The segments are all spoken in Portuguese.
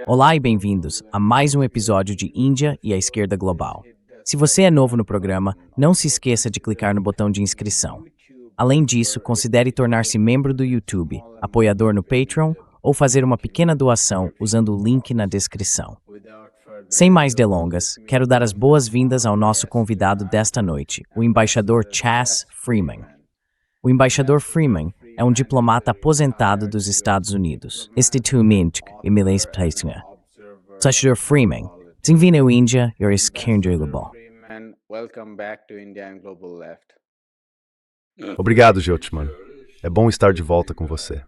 Olá e bem-vindos a mais um episódio de Índia e a Esquerda Global. Se você é novo no programa, não se esqueça de clicar no botão de inscrição. Além disso, considere tornar-se membro do YouTube, apoiador no Patreon ou fazer uma pequena doação usando o link na descrição. Sem mais delongas, quero dar as boas-vindas ao nosso convidado desta noite, o embaixador Chas Freeman. O embaixador Freeman é um diplomata aposentado dos Estados Unidos. Instituimente Emilês Platinha. Embaixador Freeman, bem-vindo à Índia e à Esquerda Global. Obrigado, Jyotiman. É bom estar de volta com você.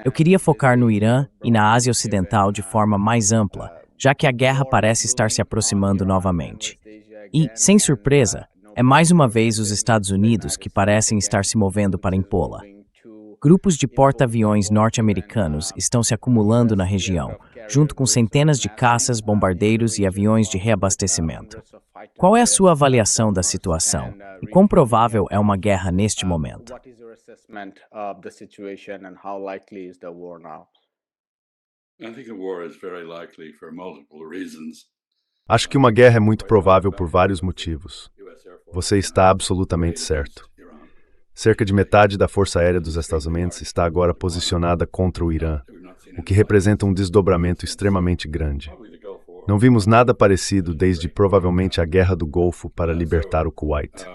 Eu queria focar no Irã e na Ásia Ocidental de forma mais ampla, já que a guerra parece estar se aproximando novamente. E, sem surpresa, é mais uma vez os Estados Unidos que parecem estar se movendo para impô-la. Grupos de porta-aviões norte-americanos estão se acumulando na região, junto com centenas de caças, bombardeiros e aviões de reabastecimento. Qual é a sua avaliação da situação e quão provável é uma guerra neste momento? Acho que uma guerra é muito provável por vários motivos. Você está absolutamente certo. Cerca de metade da Força Aérea dos Estados Unidos está agora posicionada contra o Irã, o que representa um desdobramento extremamente grande. Não vimos nada parecido desde provavelmente a Guerra do Golfo para libertar o Kuwait.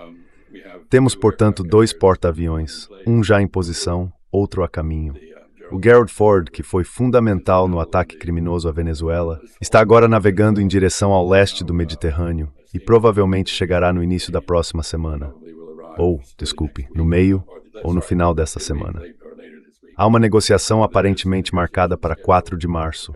Temos, portanto, 2 porta-aviões, um já em posição, outro a caminho. O Gerald Ford, que foi fundamental no ataque criminoso à Venezuela, está agora navegando em direção ao leste do Mediterrâneo e provavelmente chegará no início da próxima semana. No meio ou no final desta semana. Há uma negociação aparentemente marcada para 4 de março.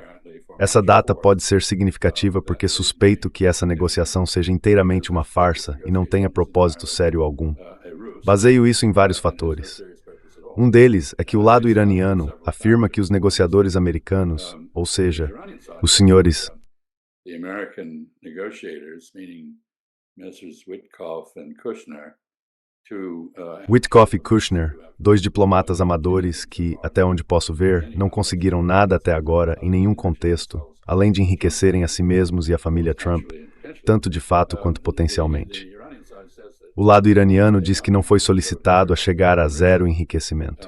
Essa data pode ser significativa porque suspeito que essa negociação seja inteiramente uma farsa e não tenha propósito sério algum. Baseio isso em vários fatores. Um deles é que o lado iraniano afirma que os negociadores americanos, ou seja, os senhores Witkoff e Kushner, 2 diplomatas amadores que, até onde posso ver, não conseguiram nada até agora em nenhum contexto, além de enriquecerem a si mesmos e a família Trump, tanto de fato quanto potencialmente. O lado iraniano diz que não foi solicitado a chegar a zero enriquecimento.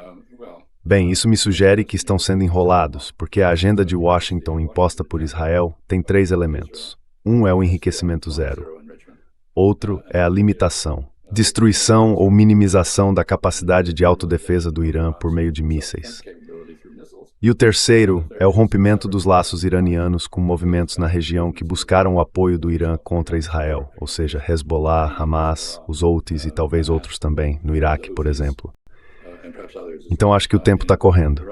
Bem, isso me sugere que estão sendo enrolados, porque a agenda de Washington imposta por Israel tem 3 elementos. Um é o enriquecimento zero. Outro é a limitação, destruição ou minimização da capacidade de autodefesa do Irã por meio de mísseis. E o terceiro é o rompimento dos laços iranianos com movimentos na região que buscaram o apoio do Irã contra Israel, ou seja, Hezbollah, Hamas, os Houthis e talvez outros também, no Iraque, por exemplo. Então acho que o tempo está correndo.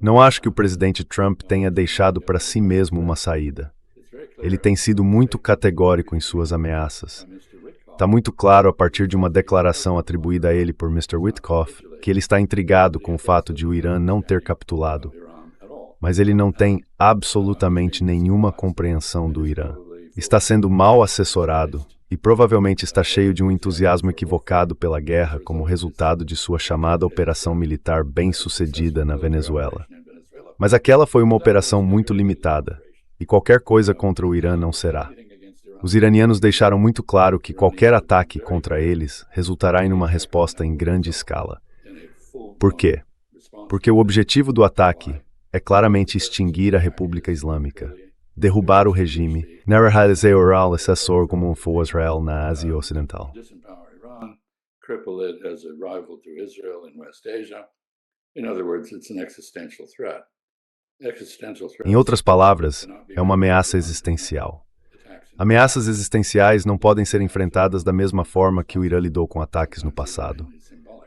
Não acho que o presidente Trump tenha deixado para si mesmo uma saída. Ele tem sido muito categórico em suas ameaças. Está muito claro a partir de uma declaração atribuída a ele por Mr. Witkoff que ele está intrigado com o fato de o Irã não ter capitulado. Mas ele não tem absolutamente nenhuma compreensão do Irã. Está sendo mal assessorado e provavelmente está cheio de um entusiasmo equivocado pela guerra como resultado de sua chamada operação militar bem-sucedida na Venezuela. Mas aquela foi uma operação muito limitada, e qualquer coisa contra o Irã não será. Os iranianos deixaram muito claro que qualquer ataque contra eles resultará em uma resposta em grande escala. Por quê? Porque o objetivo do ataque é claramente extinguir a República Islâmica, derrubar o regime, neutralizar o Irã assessor como um for Israel na Ásia Ocidental. Em outras palavras, é uma ameaça existencial. Ameaças existenciais não podem ser enfrentadas da mesma forma que o Irã lidou com ataques no passado.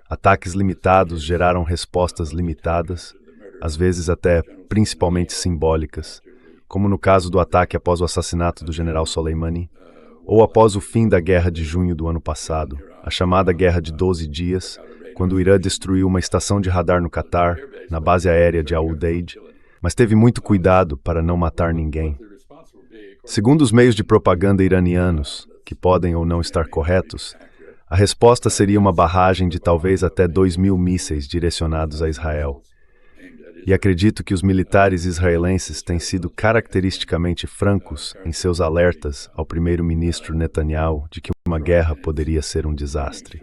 Ataques limitados geraram respostas limitadas, às vezes até principalmente simbólicas, como no caso do ataque após o assassinato do general Soleimani, ou após o fim da Guerra de Junho do ano passado, a chamada Guerra de 12 Dias, quando o Irã destruiu uma estação de radar no Catar, na base aérea de Al Udeid, mas teve muito cuidado para não matar ninguém. Segundo os meios de propaganda iranianos, que podem ou não estar corretos, a resposta seria uma barragem de talvez até 2.000 mísseis direcionados a Israel. E acredito que os militares israelenses têm sido caracteristicamente francos em seus alertas ao primeiro-ministro Netanyahu de que uma guerra poderia ser um desastre.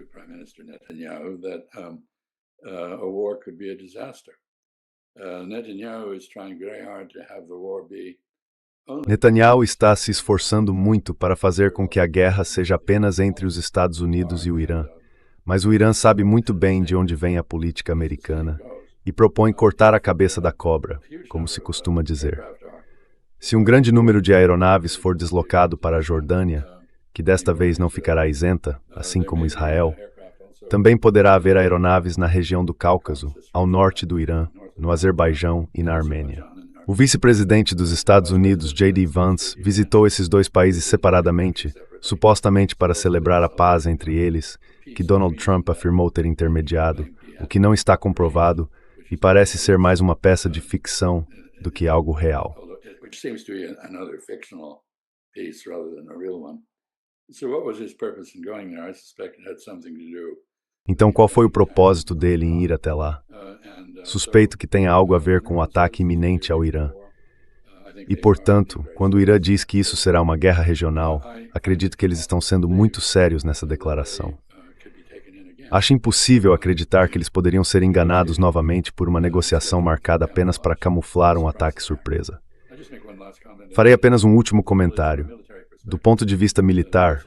Netanyahu está se esforçando muito para fazer com que a guerra seja apenas entre os Estados Unidos e o Irã, mas o Irã sabe muito bem de onde vem a política americana e propõe cortar a cabeça da cobra, como se costuma dizer. Se um grande número de aeronaves for deslocado para a Jordânia, que desta vez não ficará isenta, assim como Israel, também poderá haver aeronaves na região do Cáucaso, ao norte do Irã, no Azerbaijão e na Armênia. O vice-presidente dos Estados Unidos, J.D. Vance, visitou esses dois países separadamente, supostamente para celebrar a paz entre eles, que Donald Trump afirmou ter intermediado, o que não está comprovado e parece ser mais uma peça de ficção do que algo real. Então, qual foi o propósito dele em ir até lá? Suspeito que tenha algo a ver com o ataque iminente ao Irã. E, portanto, quando o Irã diz que isso será uma guerra regional, acredito que eles estão sendo muito sérios nessa declaração. Acho impossível acreditar que eles poderiam ser enganados novamente por uma negociação marcada apenas para camuflar um ataque surpresa. Farei apenas um último comentário. Do ponto de vista militar,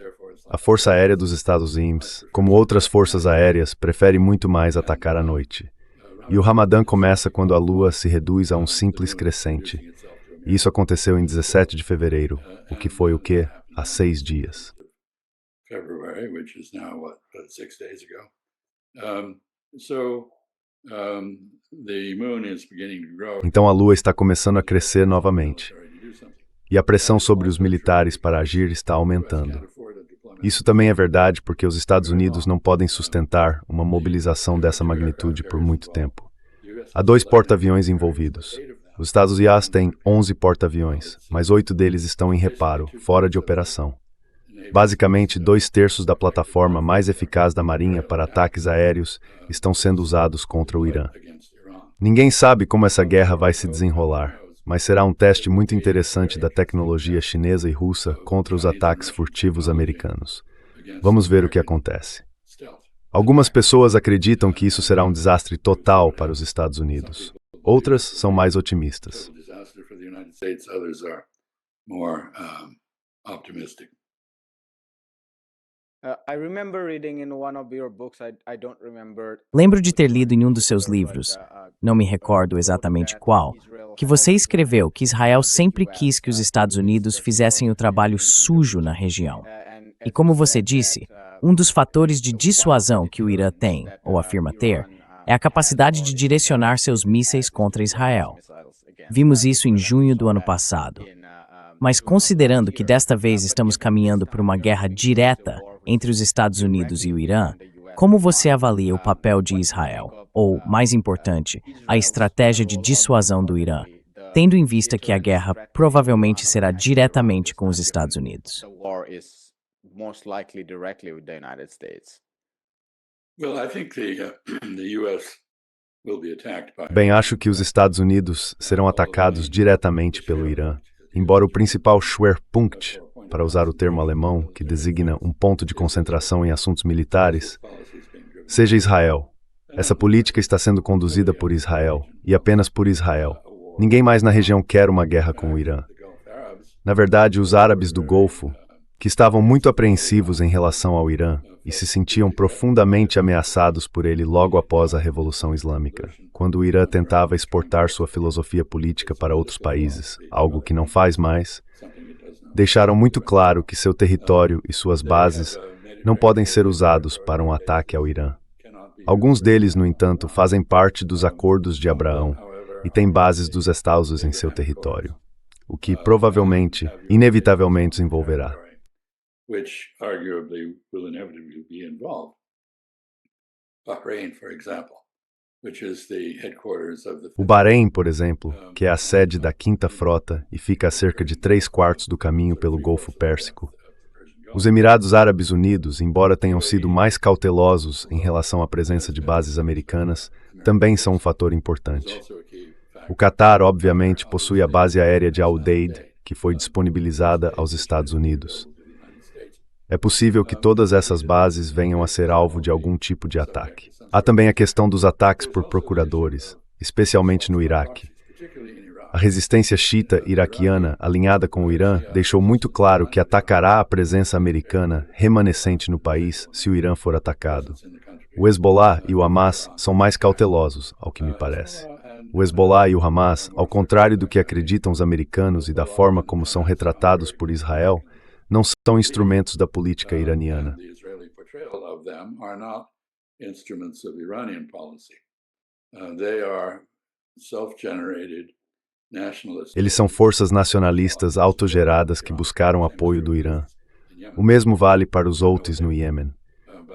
a Força Aérea dos Estados Unidos, como outras forças aéreas, prefere muito mais atacar à noite. E o Ramadã começa quando a lua se reduz a um simples crescente. E isso aconteceu em 17 de fevereiro, o que foi o quê? Há 6 dias. Então a lua está começando a crescer novamente. E a pressão sobre os militares para agir está aumentando. Isso também é verdade porque os Estados Unidos não podem sustentar uma mobilização dessa magnitude por muito tempo. Há 2 porta-aviões envolvidos. Os Estados Unidos têm 11 porta-aviões, mas 8 deles estão em reparo, fora de operação. Basicamente, 2/3 da plataforma mais eficaz da Marinha para ataques aéreos estão sendo usados contra o Irã. Ninguém sabe como essa guerra vai se desenrolar, mas será um teste muito interessante da tecnologia chinesa e russa contra os ataques furtivos americanos. Vamos ver o que acontece. Algumas pessoas acreditam que isso será um desastre total para os Estados Unidos. Outras são mais otimistas. Lembro de ter lido em um dos seus livros, não me recordo exatamente qual, que você escreveu que Israel sempre quis que os Estados Unidos fizessem o trabalho sujo na região. E como você disse, um dos fatores de dissuasão que o Irã tem, ou afirma ter, é a capacidade de direcionar seus mísseis contra Israel. Vimos isso em junho do ano passado. Mas considerando que desta vez estamos caminhando por uma guerra direta entre os Estados Unidos e o Irã, como você avalia o papel de Israel, ou, mais importante, a estratégia de dissuasão do Irã, tendo em vista que a guerra provavelmente será diretamente com os Estados Unidos? Bem, acho que os Estados Unidos serão atacados diretamente pelo Irã, embora o principal Schwerpunkt, para usar o termo alemão, que designa um ponto de concentração em assuntos militares, seja Israel. Essa política está sendo conduzida por Israel, e apenas por Israel. Ninguém mais na região quer uma guerra com o Irã. Na verdade, os árabes do Golfo, que estavam muito apreensivos em relação ao Irã e se sentiam profundamente ameaçados por ele logo após a Revolução Islâmica, quando o Irã tentava exportar sua filosofia política para outros países, algo que não faz mais, deixaram muito claro que seu território e suas bases não podem ser usados para um ataque ao Irã. Alguns deles, no entanto, fazem parte dos Acordos de Abraão e têm bases dos Estados Unidos em seu território, o que provavelmente, inevitavelmente, os envolverá. Which arguably will inevitably be involved. Bahrain, for example. O Bahrein, por exemplo, que é a sede da Quinta Frota e fica a cerca de 3/4 do caminho pelo Golfo Pérsico. Os Emirados Árabes Unidos, embora tenham sido mais cautelosos em relação à presença de bases americanas, também são um fator importante. O Catar, obviamente, possui a base aérea de Al Udeid, que foi disponibilizada aos Estados Unidos. É possível que todas essas bases venham a ser alvo de algum tipo de ataque. Há também a questão dos ataques por procuradores, especialmente no Iraque. A resistência xiita iraquiana, alinhada com o Irã, deixou muito claro que atacará a presença americana remanescente no país se o Irã for atacado. O Hezbollah e o Hamas são mais cautelosos, ao que me parece. O Hezbollah e o Hamas, ao contrário do que acreditam os americanos e da forma como são retratados por Israel, não são instrumentos da política iraniana. Eles são forças nacionalistas autogeradas que buscaram apoio do Irã. O mesmo vale para os Houthis no Iêmen.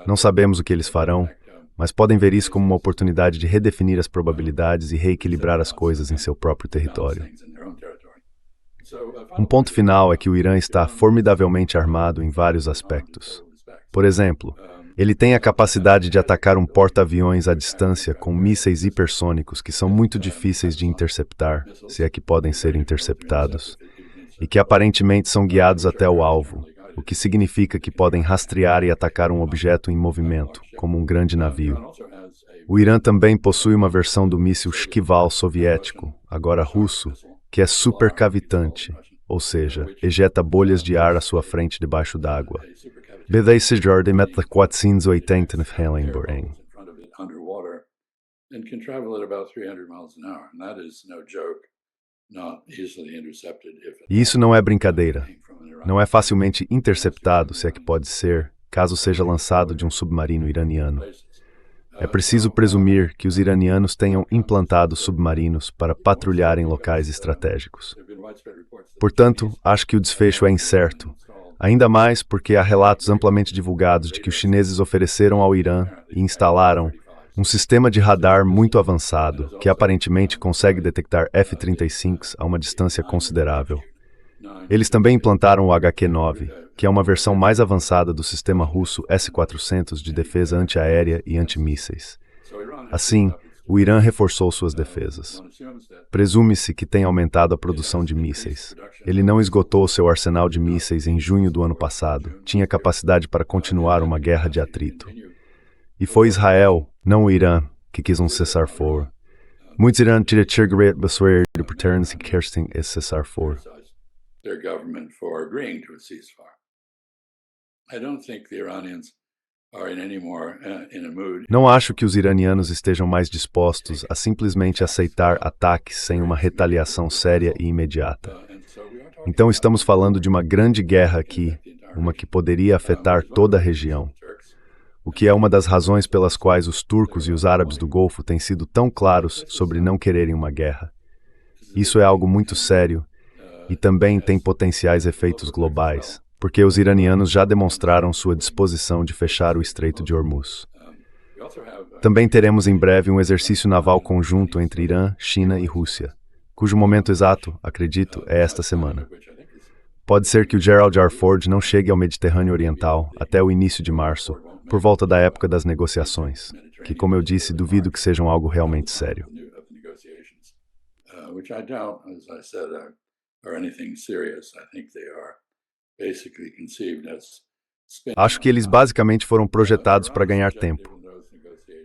Não sabemos o que eles farão, mas podem ver isso como uma oportunidade de redefinir as probabilidades e reequilibrar as coisas em seu próprio território. Um ponto final é que o Irã está formidavelmente armado em vários aspectos. Por exemplo, ele tem a capacidade de atacar um porta-aviões à distância com mísseis hipersônicos que são muito difíceis de interceptar, se é que podem ser interceptados, e que aparentemente são guiados até o alvo, o que significa que podem rastrear e atacar um objeto em movimento, como um grande navio. O Irã também possui uma versão do míssil Shkval soviético, agora russo, que é supercavitante, ou seja, ejeta bolhas de ar à sua frente debaixo d'água. BDC Jordan Metla 480 Hellenborn. E isso não é brincadeira. Não é facilmente interceptado, se é que pode ser, caso seja lançado de um submarino iraniano. É preciso presumir que os iranianos tenham implantado submarinos para patrulhar em locais estratégicos. Portanto, acho que o desfecho é incerto, ainda mais porque há relatos amplamente divulgados de que os chineses ofereceram ao Irã e instalaram um sistema de radar muito avançado que aparentemente consegue detectar F-35s a uma distância considerável. Eles também implantaram o HQ-9, que é uma versão mais avançada do sistema russo S-400 de defesa antiaérea e antimísseis. Assim, o Irã reforçou suas defesas. Presume-se que tenha aumentado a produção de mísseis. Ele não esgotou seu arsenal de mísseis em junho do ano passado. Tinha capacidade para continuar uma guerra de atrito. E foi Israel, não o Irã, que quis um cessar-fogo. Muitos irã tiram de preterem-se querem esse cessar-fogo. Their government for agreeing to a ceasefire. I don't think the Iranians are in any more in a mood. Não acho que os iranianos estejam mais dispostos a simplesmente aceitar ataques sem uma retaliação séria e imediata. Então estamos falando de uma grande guerra aqui, uma que poderia afetar toda a região. O que é uma das razões pelas quais os turcos e os árabes do Golfo têm sido tão claros sobre não quererem uma guerra. Isso é algo muito sério. E também tem potenciais efeitos globais, porque os iranianos já demonstraram sua disposição de fechar o Estreito de Hormuz. Também teremos em breve um exercício naval conjunto entre Irã, China e Rússia, cujo momento exato, acredito, é esta semana. Pode ser que o Gerald R. Ford não chegue ao Mediterrâneo Oriental até o início de março, por volta da época das negociações, que, como eu disse, duvido que sejam algo realmente sério. Acho que eles basicamente foram projetados para ganhar tempo.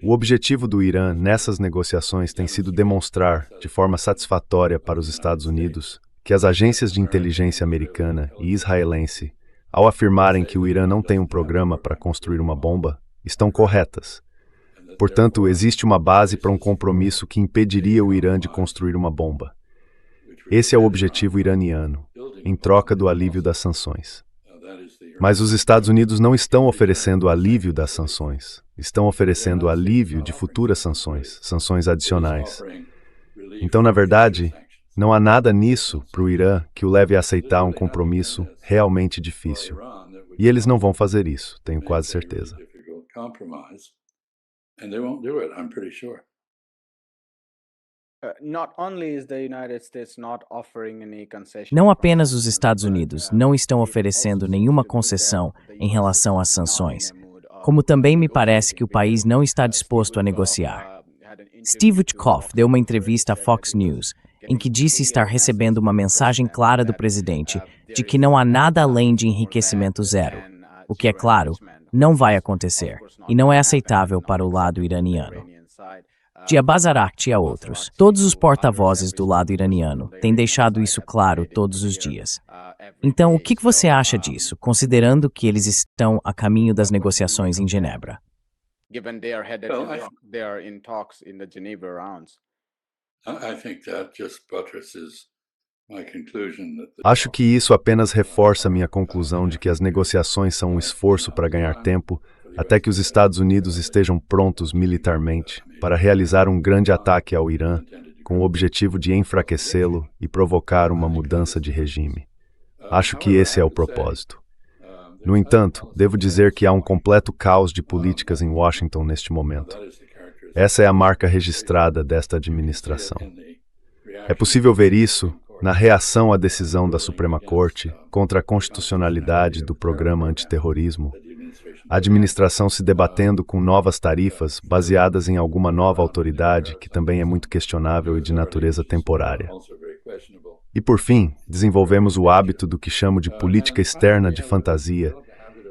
O objetivo do Irã nessas negociações tem sido demonstrar, de forma satisfatória para os Estados Unidos, que as agências de inteligência americana e israelense, ao afirmarem que o Irã não tem um programa para construir uma bomba, estão corretas. Portanto, existe uma base para um compromisso que impediria o Irã de construir uma bomba. Esse é o objetivo iraniano, em troca do alívio das sanções. Mas os Estados Unidos não estão oferecendo alívio das sanções. Estão oferecendo alívio de futuras sanções, sanções adicionais. Então, na verdade, não há nada nisso para o Irã que o leve a aceitar um compromisso realmente difícil. E eles não vão fazer isso, tenho quase certeza. Não apenas os Estados Unidos não estão oferecendo nenhuma concessão em relação às sanções, como também me parece que o país não está disposto a negociar. Steve Witkoff deu uma entrevista à Fox News, em que disse estar recebendo uma mensagem clara do presidente de que não há nada além de enriquecimento zero, o que, é claro, não vai acontecer e não é aceitável para o lado iraniano. De Abbas Araghchi a outros, todos os porta-vozes do lado iraniano têm deixado isso claro todos os dias. Então, o que você acha disso, considerando que eles estão a caminho das negociações em Genebra? Acho que isso apenas reforça minha conclusão de que as negociações são um esforço para ganhar tempo até que os Estados Unidos estejam prontos militarmente para realizar um grande ataque ao Irã com o objetivo de enfraquecê-lo e provocar uma mudança de regime. Acho que esse é o propósito. No entanto, devo dizer que há um completo caos de políticas em Washington neste momento. Essa é a marca registrada desta administração. É possível ver isso na reação à decisão da Suprema Corte contra a constitucionalidade do programa antiterrorismo, a administração se debatendo com novas tarifas baseadas em alguma nova autoridade que também é muito questionável e de natureza temporária. E por fim, desenvolvemos o hábito do que chamo de política externa de fantasia,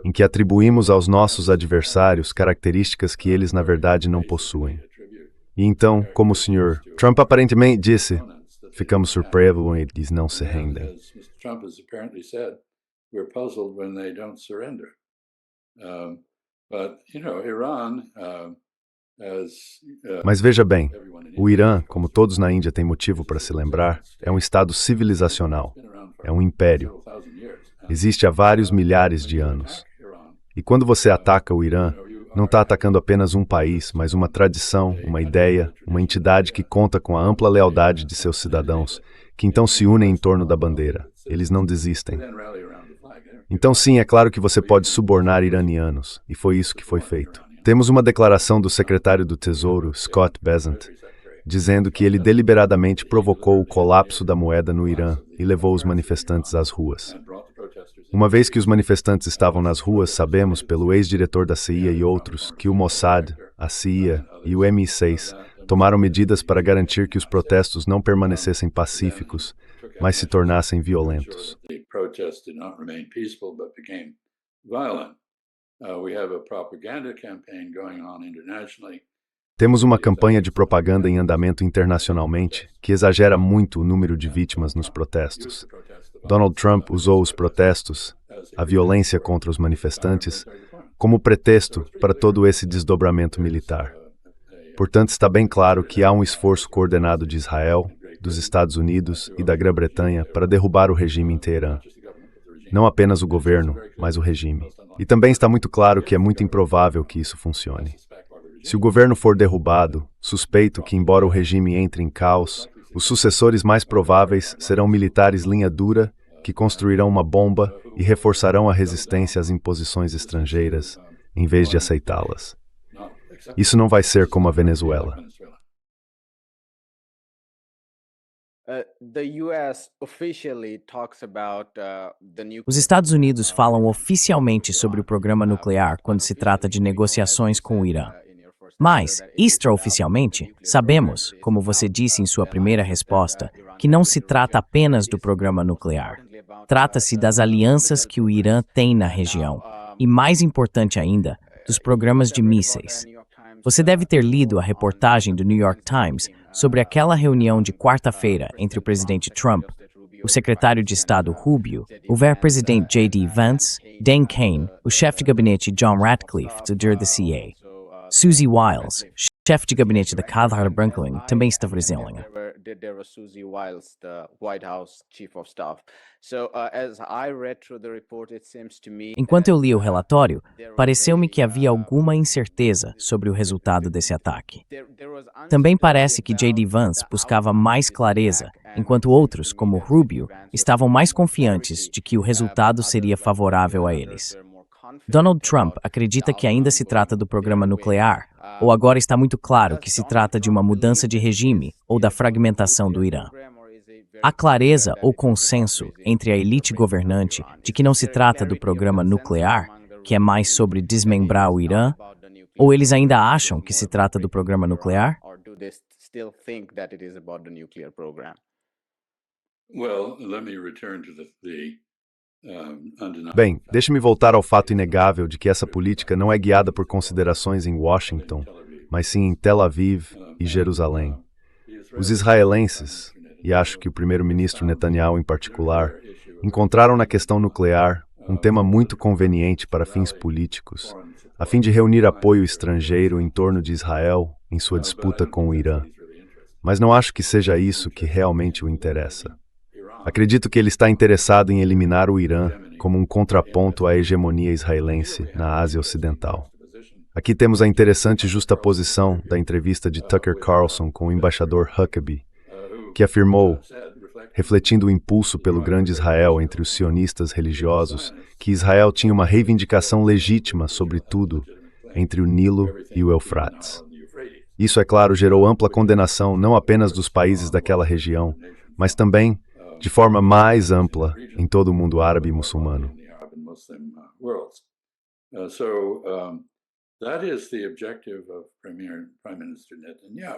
em que atribuímos aos nossos adversários características que eles na verdade não possuem. E então, como o Sr. Trump aparentemente disse, ficamos surpresos quando eles não se rendem. Mas veja bem, o Irã, como todos na Índia têm motivo para se lembrar, é um estado civilizacional, é um império. Existe há vários milhares de anos. E quando você ataca o Irã, não está atacando apenas um país, mas uma tradição, uma ideia, uma entidade que conta com a ampla lealdade de seus cidadãos, que então se unem em torno da bandeira. Eles não desistem. Então sim, é claro que você pode subornar iranianos, e foi isso que foi feito. Temos uma declaração do secretário do Tesouro, Scott Bessent, dizendo que ele deliberadamente provocou o colapso da moeda no Irã e levou os manifestantes às ruas. Uma vez que os manifestantes estavam nas ruas, sabemos, pelo ex-diretor da CIA e outros, que o Mossad, a CIA e o MI6 tomaram medidas para garantir que os protestos não permanecessem pacíficos, mas se tornassem violentos. Temos uma campanha de propaganda em andamento internacionalmente que exagera muito o número de vítimas nos protestos. Donald Trump usou os protestos, a violência contra os manifestantes, como pretexto para todo esse desdobramento militar. Portanto, está bem claro que há um esforço coordenado de Israel, dos Estados Unidos e da Grã-Bretanha para derrubar o regime em Teherã. Não apenas o governo, mas o regime. E também está muito claro que é muito improvável que isso funcione. Se o governo for derrubado, suspeito que, embora o regime entre em caos, os sucessores mais prováveis serão militares linha dura que construirão uma bomba e reforçarão a resistência às imposições estrangeiras, em vez de aceitá-las. Isso não vai ser como a Venezuela. Os Estados Unidos falam oficialmente sobre o programa nuclear quando se trata de negociações com o Irã. Mas, extraoficialmente, sabemos, como você disse em sua primeira resposta, que não se trata apenas do programa nuclear. Trata-se das alianças que o Irã tem na região e, mais importante ainda, dos programas de mísseis. Você deve ter lido a reportagem do New York Times sobre aquela reunião de quarta-feira entre o presidente Trump, o secretário de Estado Rubio, o vice-presidente J.D. Vance, Dan Kane, o chefe de gabinete John Ratcliffe, do da CIA. Suzy Wiles, chefe de gabinete da Casa Branca, também está presente. Enquanto eu li o relatório, pareceu-me que havia alguma incerteza sobre o resultado desse ataque. Também parece que J.D. Vance buscava mais clareza, enquanto outros, como Rubio, estavam mais confiantes de que o resultado seria favorável a eles. Donald Trump acredita que ainda se trata do programa nuclear, Ou agora está muito claro que se trata de uma mudança de regime ou da fragmentação do Irã? Há clareza ou consenso entre a elite governante de que não se trata do programa nuclear, que é mais sobre desmembrar o Irã, ou eles ainda acham que se trata do programa nuclear? Well, let me return to Bem, deixe-me voltar ao fato inegável de que essa política não é guiada por considerações em Washington, mas sim em Tel Aviv e Jerusalém. Os israelenses, e acho que o primeiro-ministro Netanyahu em particular, encontraram na questão nuclear um tema muito conveniente para fins políticos, a fim de reunir apoio estrangeiro em torno de Israel em sua disputa com o Irã. Mas não acho que seja isso que realmente o interessa. Acredito que ele está interessado em eliminar o Irã como um contraponto à hegemonia israelense na Ásia Ocidental. Aqui temos a interessante justaposição da entrevista de Tucker Carlson com o embaixador Huckabee, que afirmou, refletindo o impulso pelo grande Israel entre os sionistas religiosos, que Israel tinha uma reivindicação legítima sobre tudo entre o Nilo e o Eufrates. Isso, é claro, gerou ampla condenação não apenas dos países daquela região, mas também, de forma mais ampla, em todo o mundo árabe e muçulmano.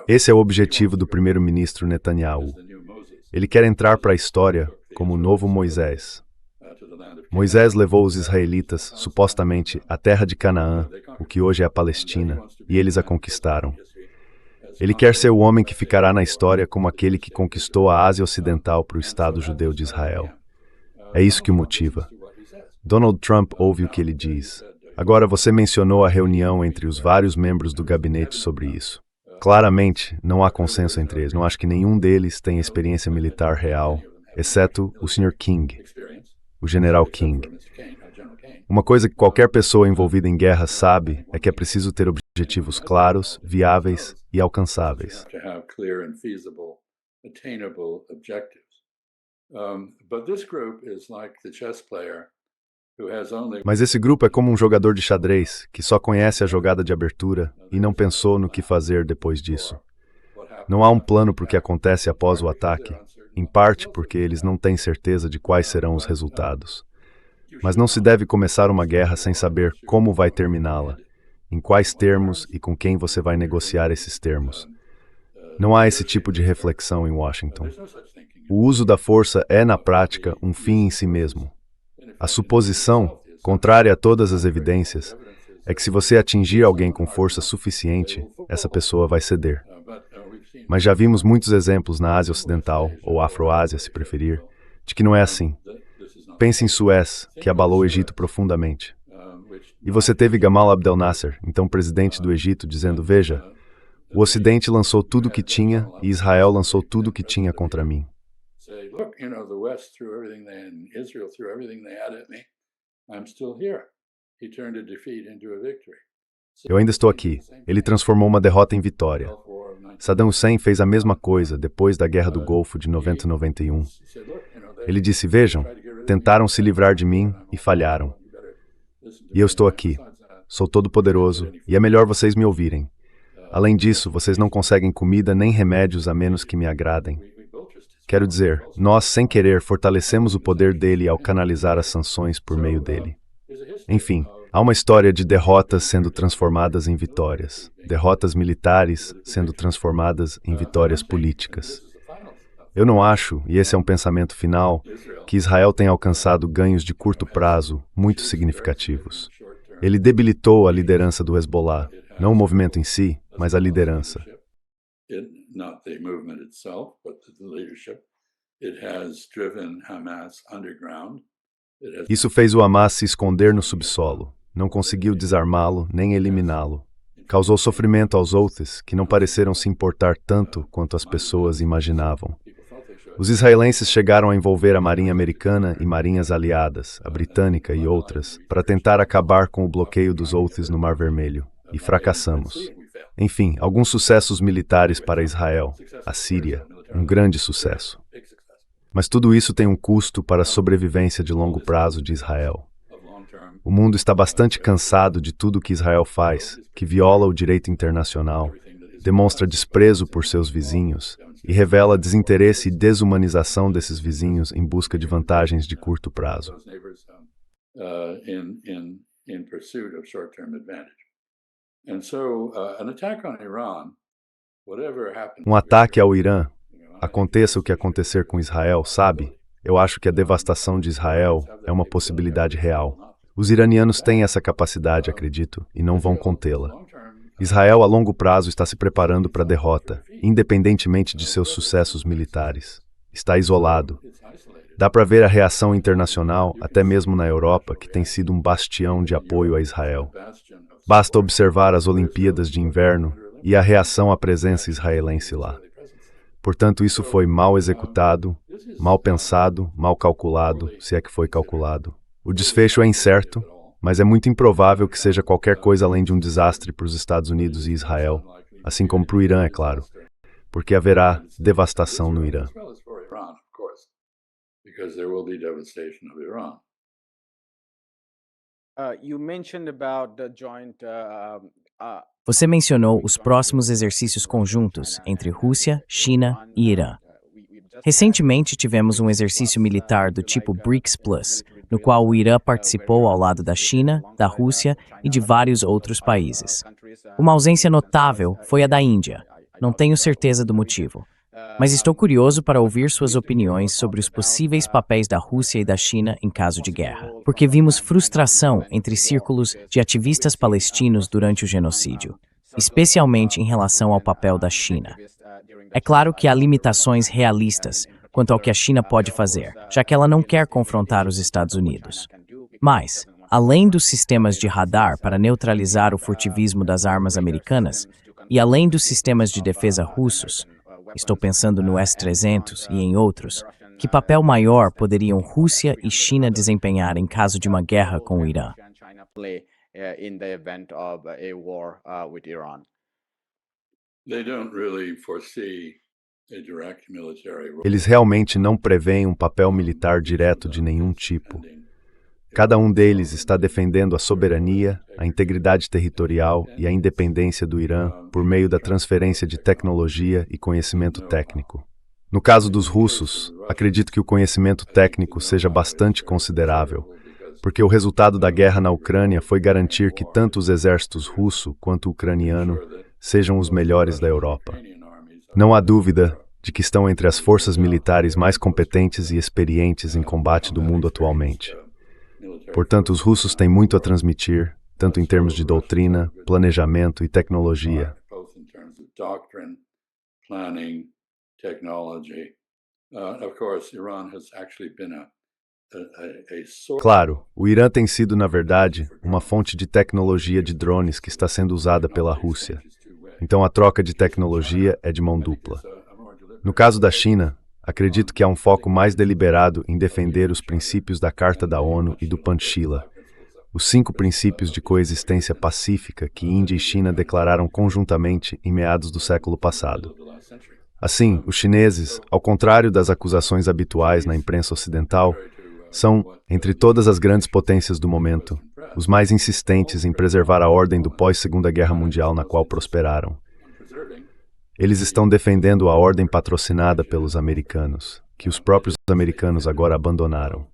Esse é o objetivo do primeiro-ministro Netanyahu. Ele quer entrar para a história como o novo Moisés. Moisés levou os israelitas, supostamente, à terra de Canaã, o que hoje é a Palestina, e eles a conquistaram. Ele quer ser o homem que ficará na história como aquele que conquistou a Ásia Ocidental para o Estado judeu de Israel. É isso que o motiva. Donald Trump ouve o que ele diz. Agora, você mencionou a reunião entre os vários membros do gabinete sobre isso. Claramente, não há consenso entre eles. Não acho que nenhum deles tem experiência militar real, exceto o Sr. King, o General King. Uma coisa que qualquer pessoa envolvida em guerra sabe é que é preciso ter objetivos claros, viáveis e alcançáveis. Mas esse grupo é como um jogador de xadrez que só conhece a jogada de abertura e não pensou no que fazer depois disso. Não há um plano para o que acontece após o ataque, em parte porque eles não têm certeza de quais serão os resultados. Mas não se deve começar uma guerra sem saber como vai terminá-la, em quais termos e com quem você vai negociar esses termos. Não há esse tipo de reflexão em Washington. O uso da força é, na prática, um fim em si mesmo. A suposição, contrária a todas as evidências, é que se você atingir alguém com força suficiente, essa pessoa vai ceder. Mas já vimos muitos exemplos na Ásia Ocidental, ou Afroásia, se preferir, de que não é assim. Pense em Suez, que abalou o Egito profundamente. E você teve Gamal Abdel Nasser, então presidente do Egito, dizendo, veja, o Ocidente lançou tudo o que tinha e Israel lançou tudo o que tinha contra mim. Eu ainda estou aqui. Ele transformou uma derrota em vitória. Saddam Hussein fez a mesma coisa depois da Guerra do Golfo de 90 e 91. Ele disse, vejam, tentaram se livrar de mim e falharam. E eu estou aqui. Sou todo-poderoso e é melhor vocês me ouvirem. Além disso, vocês não conseguem comida nem remédios a menos que me agradem. Quero dizer, nós, sem querer, fortalecemos o poder dele ao canalizar as sanções por meio dele. Enfim, há uma história de derrotas sendo transformadas em vitórias, derrotas militares sendo transformadas em vitórias políticas. Eu não acho, e esse é um pensamento final, que Israel tenha alcançado ganhos de curto prazo muito significativos. Ele debilitou a liderança do Hezbollah, não o movimento em si, mas a liderança. Isso fez o Hamas se esconder no subsolo, não conseguiu desarmá-lo nem eliminá-lo. Causou sofrimento aos Houthis, que não pareceram se importar tanto quanto as pessoas imaginavam. Os israelenses chegaram a envolver a marinha americana e marinhas aliadas, a britânica e outras, para tentar acabar com o bloqueio dos Houthis no Mar Vermelho, e fracassamos. Enfim, alguns sucessos militares para Israel, a Síria, um grande sucesso. Mas tudo isso tem um custo para a sobrevivência de longo prazo de Israel. O mundo está bastante cansado de tudo que Israel faz, que viola o direito internacional, demonstra desprezo por seus vizinhos e revela desinteresse e desumanização desses vizinhos em busca de vantagens de curto prazo. In pursuit of short-term advantage. And so, an attack on Iran, whatever happens. Um ataque ao Irã, aconteça o que acontecer com Israel, sabe? Eu acho que a devastação de Israel é uma possibilidade real. Os iranianos têm essa capacidade, acredito, e não vão contê-la. Israel, a longo prazo, está se preparando para a derrota, independentemente de seus sucessos militares. Está isolado. Dá para ver a reação internacional, até mesmo na Europa, que tem sido um bastião de apoio a Israel. Basta observar as Olimpíadas de Inverno e a reação à presença israelense lá. Portanto, isso foi mal executado, mal pensado, mal calculado, se é que foi calculado. O desfecho é incerto, mas é muito improvável que seja qualquer coisa além de um desastre para os Estados Unidos e Israel, assim como para o Irã, é claro, porque haverá devastação no Irã. Because there will be devastation of Iran. You mentioned about the joint Você mencionou os próximos exercícios conjuntos entre Rússia, China e Irã. Recentemente tivemos um exercício militar do tipo BRICS Plus, no qual o Irã participou ao lado da China, da Rússia e de vários outros países. Uma ausência notável foi a da Índia. Não tenho certeza do motivo, mas estou curioso para ouvir suas opiniões sobre os possíveis papéis da Rússia e da China em caso de guerra, porque vimos frustração entre círculos de ativistas palestinos durante o genocídio, especialmente em relação ao papel da China. É claro que há limitações realistas quanto ao que a China pode fazer, já que ela não quer confrontar os Estados Unidos. Mas, além dos sistemas de radar para neutralizar o furtivismo das armas americanas, e além dos sistemas de defesa russos, estou pensando no S-300 e em outros, que papel maior poderiam Rússia e China desempenhar em caso de uma guerra com o Irã? They don't really foresee a direct military role. Eles realmente não preveem um papel militar direto de nenhum tipo. Cada um deles está defendendo a soberania, a integridade territorial e a independência do Irã por meio da transferência de tecnologia e conhecimento técnico. No caso dos russos, acredito que o conhecimento técnico seja bastante considerável, porque o resultado da guerra na Ucrânia foi garantir que tanto os exércitos russo quanto o ucraniano sejam os melhores da Europa. Não há dúvida de que estão entre as forças militares mais competentes e experientes em combate do mundo atualmente. Portanto, os russos têm muito a transmitir, tanto em termos de doutrina, planejamento e tecnologia. Claro, o Irã tem sido, na verdade, uma fonte de tecnologia de drones que está sendo usada pela Rússia. Então a troca de tecnologia é de mão dupla. No caso da China, acredito que há um foco mais deliberado em defender os princípios da Carta da ONU e do Panchila, os 5 princípios de coexistência pacífica que Índia e China declararam conjuntamente em meados do século passado. Assim, os chineses, ao contrário das acusações habituais na imprensa ocidental, são, entre todas as grandes potências do momento, os mais insistentes em preservar a ordem do pós-Segunda Guerra Mundial na qual prosperaram. Eles estão defendendo a ordem patrocinada pelos americanos, que os próprios americanos agora abandonaram.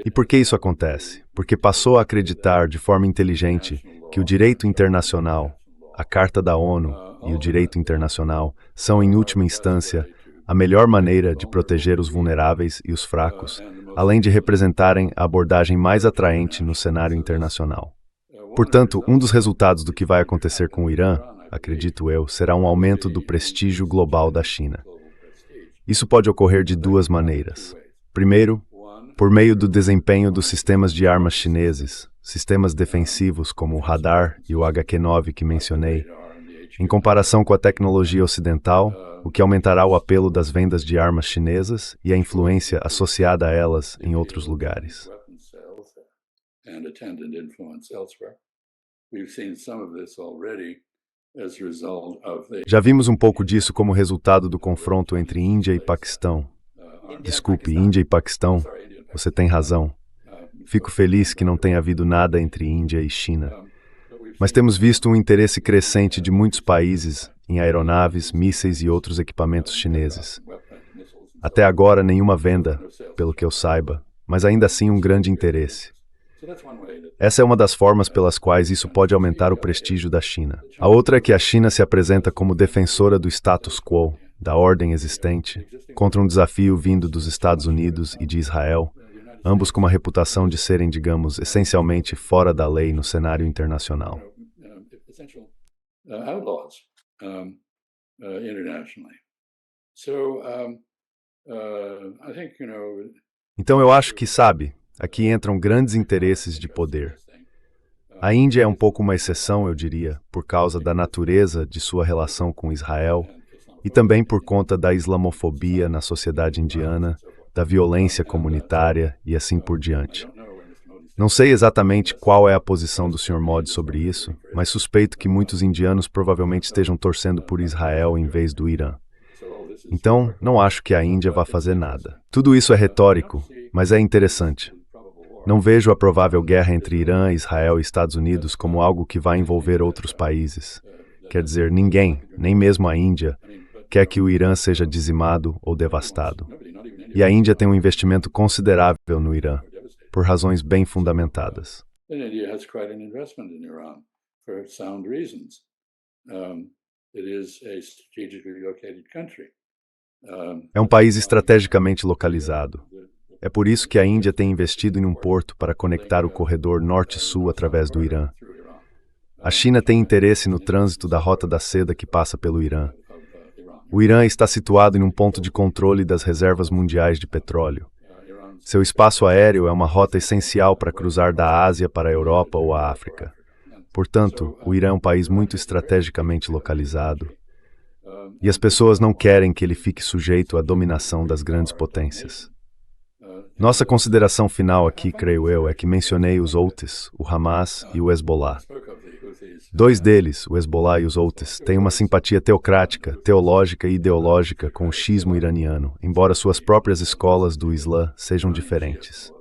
E por que isso acontece? Porque passou a acreditar de forma inteligente que o direito internacional, a Carta da ONU e o direito internacional são, em última instância, a melhor maneira de proteger os vulneráveis e os fracos, além de representarem a abordagem mais atraente no cenário internacional. Portanto, um dos resultados do que vai acontecer com o Irã, acredito eu, será um aumento do prestígio global da China. Isso pode ocorrer de 2 maneiras. Primeiro, por meio do desempenho dos sistemas de armas chineses, sistemas defensivos como o radar e o HQ-9 que mencionei, em comparação com a tecnologia ocidental, o que aumentará o apelo das vendas de armas chinesas e a influência associada a elas em outros lugares. as a result of the Já vimos um pouco disso como resultado do confronto entre Índia e Paquistão. Desculpe, Índia e Paquistão, você tem razão. Fico feliz que não tenha havido nada entre Índia e China. Mas temos visto um interesse crescente de muitos países em aeronaves, mísseis e outros equipamentos chineses. Até agora, nenhuma venda, pelo que eu saiba, mas ainda assim um grande interesse. Essa é uma das formas pelas quais isso pode aumentar o prestígio da China. A outra é que a China se apresenta como defensora do status quo, da ordem existente, contra um desafio vindo dos Estados Unidos e de Israel, ambos com uma reputação de serem, digamos, essencialmente fora da lei no cenário internacional. essential outlaws internationally. So I think, Então eu acho que, sabe, aqui entram grandes interesses de poder. A Índia é um pouco uma exceção, eu diria, por causa da natureza de sua relação com Israel e também por conta da islamofobia na sociedade indiana, da violência comunitária e assim por diante. Não sei exatamente qual é a posição do Sr. Modi sobre isso, mas suspeito que muitos indianos provavelmente estejam torcendo por Israel em vez do Irã. Então, não acho que a Índia vá fazer nada. Tudo isso é retórico, mas é interessante. Não vejo a provável guerra entre Irã, Israel e Estados Unidos como algo que vai envolver outros países. Quer dizer, ninguém, nem mesmo a Índia, quer que o Irã seja dizimado ou devastado. E a Índia tem um investimento considerável no Irã, por razões bem fundamentadas. And India has quite an investment in Iran for sound reasons. It is a strategically located country. É um país estrategicamente localizado. É por isso que a Índia tem investido em um porto para conectar o corredor norte-sul através do Irã. A China tem interesse no trânsito da Rota da Seda que passa pelo Irã. O Irã está situado em um ponto de controle das reservas mundiais de petróleo. Seu espaço aéreo é uma rota essencial para cruzar da Ásia para a Europa ou a África. Portanto, o Irã é um país muito estrategicamente localizado. E as pessoas não querem que ele fique sujeito à dominação das grandes potências. Nossa consideração final aqui, creio eu, é que mencionei os Houthis, o Hamas e o Hezbollah. Dois deles, o Hezbollah e os Houthis, têm uma simpatia teocrática, teológica e ideológica com o xismo iraniano, embora suas próprias escolas do Islã sejam diferentes.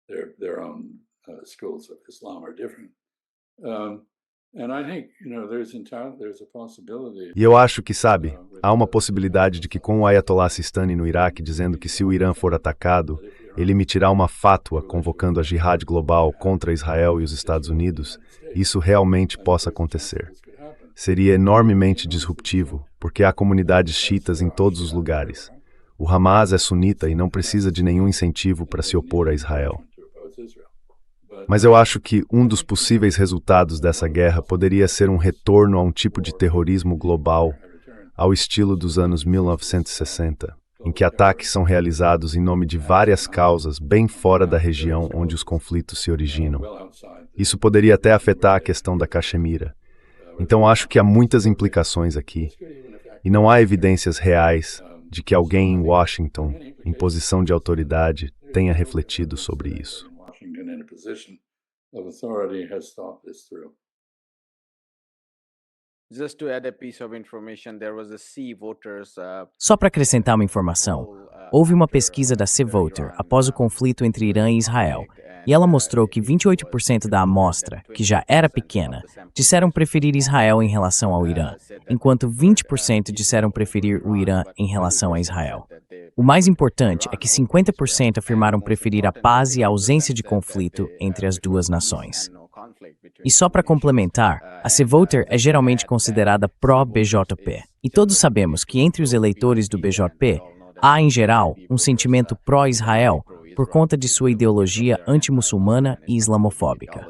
Their own schools of Islam are different. And I think, there's a possibility. E eu acho que, sabe, há uma possibilidade de que com o Ayatollah Sistani no Iraque dizendo que se o Irã for atacado, ele emitirá uma fátua convocando a jihad global contra Israel e os Estados Unidos, isso realmente possa acontecer. Seria enormemente disruptivo, porque há comunidades xiitas em todos os lugares. O Hamas é sunita e não precisa de nenhum incentivo para se opor a Israel. Mas eu acho que um dos possíveis resultados dessa guerra poderia ser um retorno a um tipo de terrorismo global, ao estilo dos anos 1960, em que ataques são realizados em nome de várias causas bem fora da região onde os conflitos se originam. Isso poderia até afetar a questão da Caxemira. Então acho que há muitas implicações aqui, e não há evidências reais de que alguém em Washington, em posição de autoridade, tenha refletido sobre isso. Washington, in a position of authority, has thought this through. Just to add a piece of information, there was a Sea Voters Só para acrescentar uma informação, houve uma pesquisa da C-Voter após o conflito entre Irã e Israel, e ela mostrou que 28% da amostra, que já era pequena, disseram preferir Israel em relação ao Irã, enquanto 20% disseram preferir o Irã em relação a Israel. O mais importante é que 50% afirmaram preferir a paz e a ausência de conflito entre as duas nações. E só para complementar, a C-Voter é geralmente considerada pró-BJP. E todos sabemos que entre os eleitores do BJP, há, em geral, um sentimento pró-Israel por conta de sua ideologia anti-muçulmana e islamofóbica.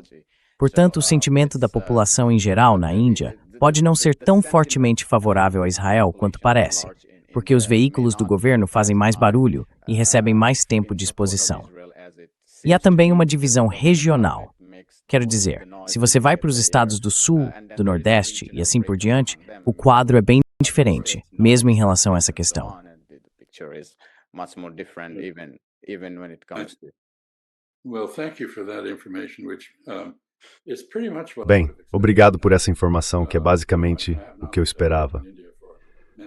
Portanto, o sentimento da população em geral na Índia pode não ser tão fortemente favorável a Israel quanto parece, porque os veículos do governo fazem mais barulho e recebem mais tempo de exposição. E há também uma divisão regional. Quero dizer, se você vai para os estados do Sul, do Nordeste e assim por diante, o quadro é bem diferente, mesmo em relação a essa questão. Well, thank you for that information, which It's pretty much what I Bem, would have expected. obrigado por essa informação, que é basicamente o que eu esperava.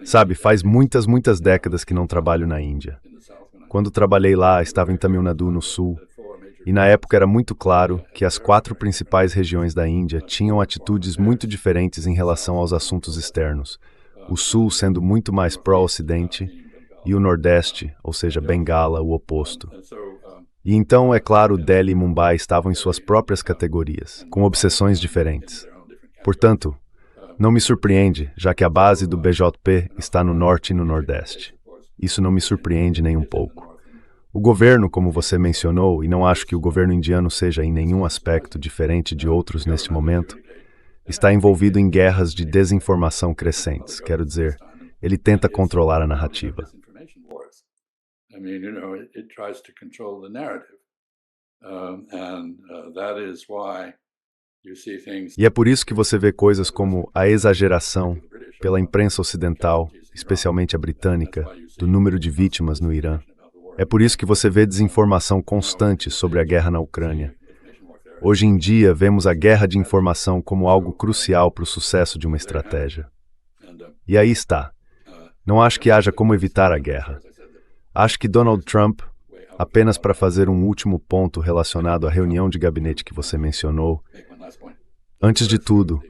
Sabe, faz muitas décadas que não trabalho na Índia. Quando trabalhei lá, estava em Tamil Nadu, no sul, e na época era muito claro que as 4 principais regiões da Índia tinham atitudes muito diferentes em relação aos assuntos externos. O sul sendo muito mais pró-ocidente e o nordeste, ou seja, Bengala, o oposto. E então, é claro, Delhi e Mumbai estavam em suas próprias categorias, com obsessões diferentes. Portanto, não me surpreende, já que a base do BJP está no norte e no nordeste. Isso não me surpreende nem um pouco. O governo, como você mencionou, e não acho que o governo indiano seja em nenhum aspecto diferente de outros neste momento, está envolvido em guerras de desinformação crescentes. Quero dizer, ele tenta controlar a narrativa. I mean, it tries to control the narrative. That is why you see things. E é por isso que você vê coisas como a exageração pela imprensa ocidental, especialmente a britânica, do número de vítimas no Irã. É por isso que você vê desinformação constante sobre a guerra na Ucrânia. Hoje em dia, vemos a guerra de informação como algo crucial para o sucesso de uma estratégia. E aí está. Não acho que haja como evitar a guerra. Acho que Donald Trump, apenas para fazer um último ponto relacionado à reunião de gabinete que você mencionou, antes de tudo,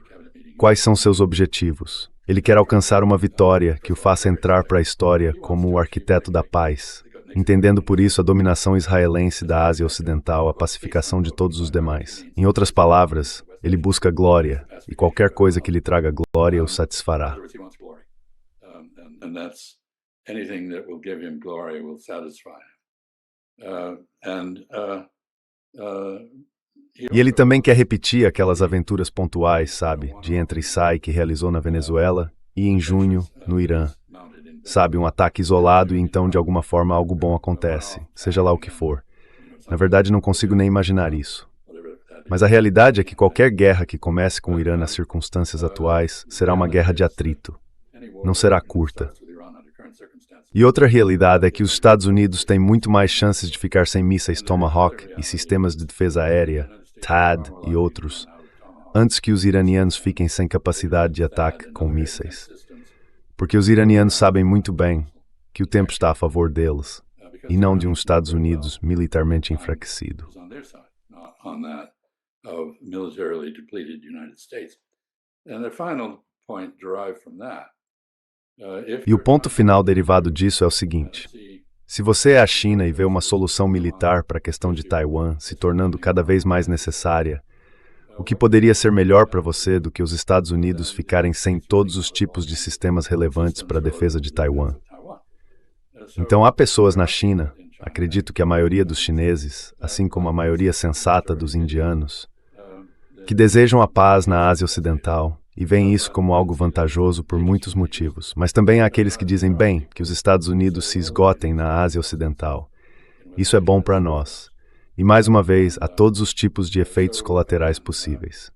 quais são seus objetivos? Ele quer alcançar uma vitória que o faça entrar para a história como o arquiteto da paz, entendendo por isso a dominação israelense da Ásia Ocidental, a pacificação de todos os demais. Em outras palavras, ele busca glória, e qualquer coisa que lhe traga glória o satisfará. Anything that will give him glory will satisfy him. E ele também quer repetir aquelas aventuras pontuais, sabe, de entra e sai que realizou na Venezuela e em junho no Irã. Sabe, um ataque isolado e então de alguma forma algo bom acontece, seja lá o que for. Na verdade não consigo nem imaginar isso. Mas a realidade é que qualquer guerra que comece com o Irã nas circunstâncias atuais será uma guerra de atrito. Não será curta. E outra realidade é que os Estados Unidos têm muito mais chances de ficar sem mísseis Tomahawk e sistemas de defesa aérea, THAAD e outros, antes que os iranianos fiquem sem capacidade de ataque com mísseis. Porque os iranianos sabem muito bem que o tempo está a favor deles, e não de um Estados Unidos militarmente enfraquecido. E o ponto final derivado disso é o seguinte: se você é a China e vê uma solução militar para a questão de Taiwan se tornando cada vez mais necessária, o que poderia ser melhor para você do que os Estados Unidos ficarem sem todos os tipos de sistemas relevantes para a defesa de Taiwan? Então há pessoas na China, acredito que a maioria dos chineses, assim como a maioria sensata dos indianos, que desejam a paz na Ásia Ocidental e veem isso como algo vantajoso por muitos motivos. Mas também há aqueles que dizem, bem, que os Estados Unidos se esgotem na Ásia Ocidental. Isso é bom para nós. E mais uma vez, há todos os tipos de efeitos colaterais possíveis.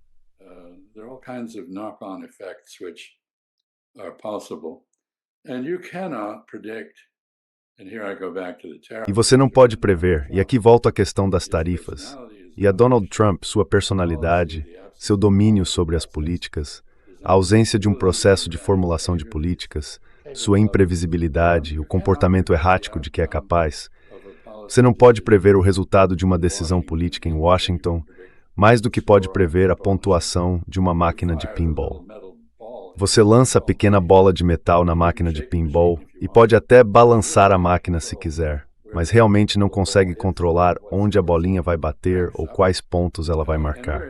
E você não pode prever, e aqui volto à questão das tarifas, e a Donald Trump, sua personalidade, seu domínio sobre as políticas, a ausência de um processo de formulação de políticas, sua imprevisibilidade, o comportamento errático de que é capaz. Você não pode prever o resultado de uma decisão política em Washington, mais do que pode prever a pontuação de uma máquina de pinball. Você lança a pequena bola de metal na máquina de pinball e pode até balançar a máquina se quiser, mas realmente não consegue controlar onde a bolinha vai bater ou quais pontos ela vai marcar.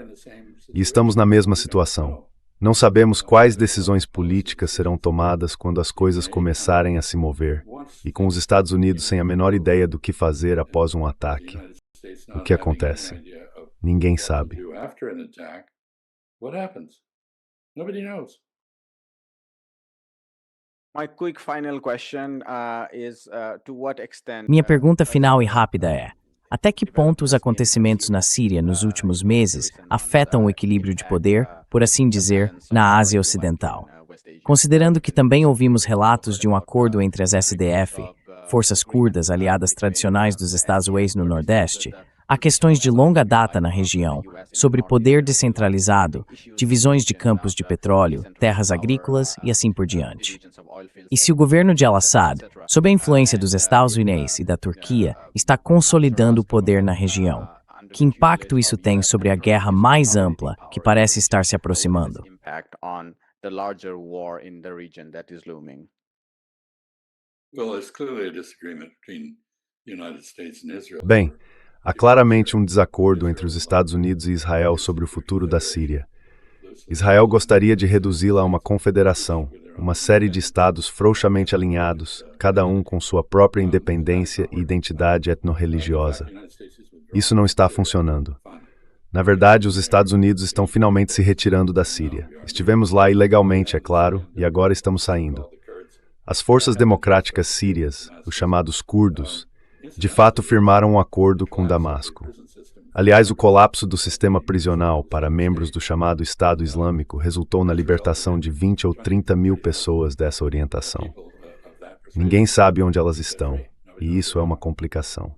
E estamos na mesma situação. Não sabemos quais decisões políticas serão tomadas quando as coisas começarem a se mover, e com os Estados Unidos sem a menor ideia do que fazer após um ataque. O que acontece? Ninguém sabe. Minha pergunta final e rápida é: até que ponto os acontecimentos na Síria nos últimos meses afetam o equilíbrio de poder, por assim dizer, na Ásia Ocidental? Considerando que também ouvimos relatos de um acordo entre as SDF, forças curdas aliadas tradicionais dos Estados Unidos no Nordeste, Há questões de longa data na região sobre poder descentralizado, divisões de campos de petróleo, terras agrícolas e assim por diante. E se o governo de al-Assad, sob a influência dos Estados Unidos e da Turquia, está consolidando o poder na região, que impacto isso tem sobre a guerra mais ampla que parece estar se aproximando? Bem, há claramente um desacordo entre os Estados Unidos e Israel sobre o futuro da Síria. Israel gostaria de reduzi-la a uma confederação, uma série de estados frouxamente alinhados, cada um com sua própria independência e identidade etnorreligiosa. Isso não está funcionando. Na verdade, os Estados Unidos estão finalmente se retirando da Síria. Estivemos lá ilegalmente, é claro, e agora estamos saindo. As forças democráticas sírias, os chamados curdos, de fato firmaram um acordo com Damasco. Aliás, o colapso do sistema prisional para membros do chamado Estado Islâmico resultou na libertação de 20 ou 30 mil pessoas dessa orientação. Ninguém sabe onde elas estão, e isso é uma complicação.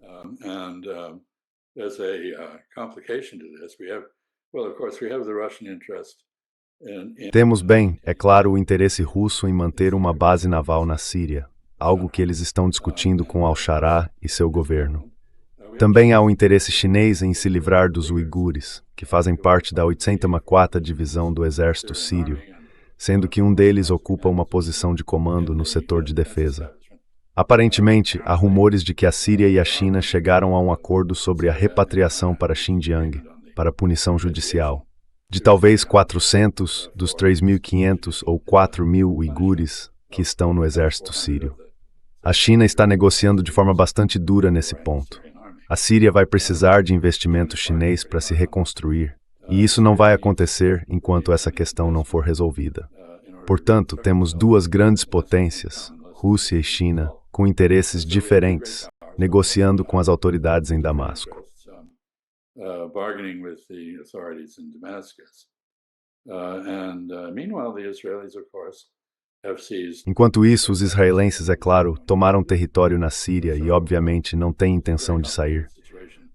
Temos, bem, é claro, o interesse russo em manter uma base naval na Síria, algo que eles estão discutindo com al-Sharaa e seu governo. Também há o interesse chinês em se livrar dos uigures, que fazem parte da 84ª Divisão do Exército Sírio, sendo que um deles ocupa uma posição de comando no setor de defesa. Aparentemente, há rumores de que a Síria e a China chegaram a um acordo sobre a repatriação para Xinjiang, para punição judicial, de talvez 400 dos 3.500 ou 4.000 uigures que estão no exército sírio. A China está negociando de forma bastante dura nesse ponto. A Síria vai precisar de investimento chinês para se reconstruir, e isso não vai acontecer enquanto essa questão não for resolvida. Portanto, temos duas grandes potências, Rússia e China, com interesses diferentes, negociando com as autoridades em Damasco. Enquanto isso, os israelenses, é claro, tomaram território na Síria e, obviamente, não têm intenção de sair.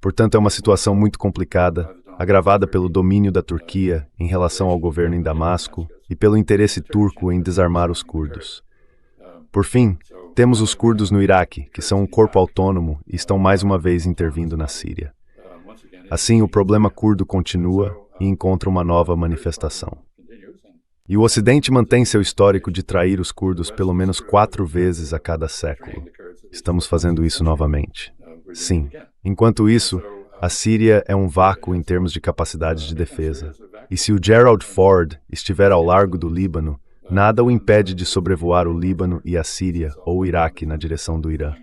Portanto, é uma situação muito complicada, agravada pelo domínio da Turquia em relação ao governo em Damasco e pelo interesse turco em desarmar os curdos. Por fim, temos os curdos no Iraque, que são um corpo autônomo e estão mais uma vez intervindo na Síria. Assim, o problema curdo continua e encontra uma nova manifestação. E o Ocidente mantém seu histórico de trair os curdos pelo menos 4 vezes a cada século. Estamos fazendo isso novamente. Sim. Enquanto isso, a Síria é um vácuo em termos de capacidade de defesa. E se o Gerald Ford estiver ao largo do Líbano, nada o impede de sobrevoar o Líbano e a Síria ou o Iraque na direção do Irã.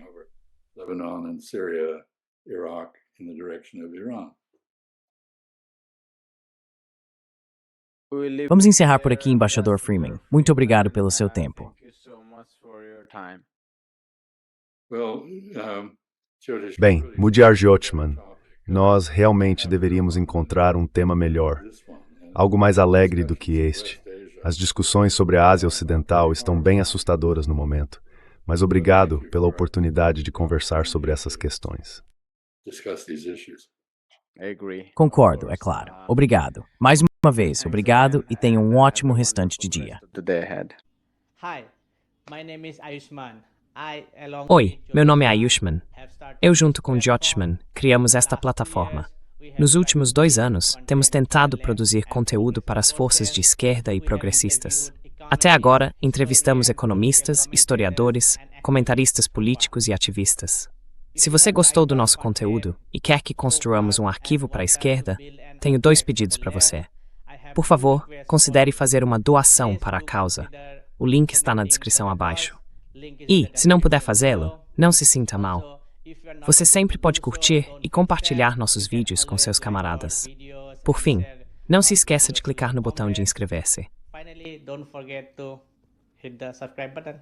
Vamos encerrar por aqui, embaixador Freeman. Muito obrigado pelo seu tempo. Bem, Mudyar Jyotiman, nós realmente deveríamos encontrar um tema melhor, algo mais alegre do que este. As discussões sobre a Ásia Ocidental estão bem assustadoras no momento, mas obrigado pela oportunidade de conversar sobre essas questões. Concordo, é claro. Obrigado. Mais uma vez, obrigado e tenha um ótimo restante de dia. Oi, meu nome é Ayushman. Eu, junto com Jyotiman, criamos esta plataforma. Nos últimos 2 anos, temos tentado produzir conteúdo para as forças de esquerda e progressistas. Até agora, entrevistamos economistas, historiadores, comentaristas políticos e ativistas. Se você gostou do nosso conteúdo e quer que construamos um arquivo para a esquerda, tenho 2 pedidos para você. Por favor, considere fazer uma doação para a causa. O link está na descrição abaixo. E, se não puder fazê-lo, não se sinta mal. Você sempre pode curtir e compartilhar nossos vídeos com seus camaradas. Por fim, não se esqueça de clicar no botão de inscrever-se. Finally, don't forget to hit the subscribe button.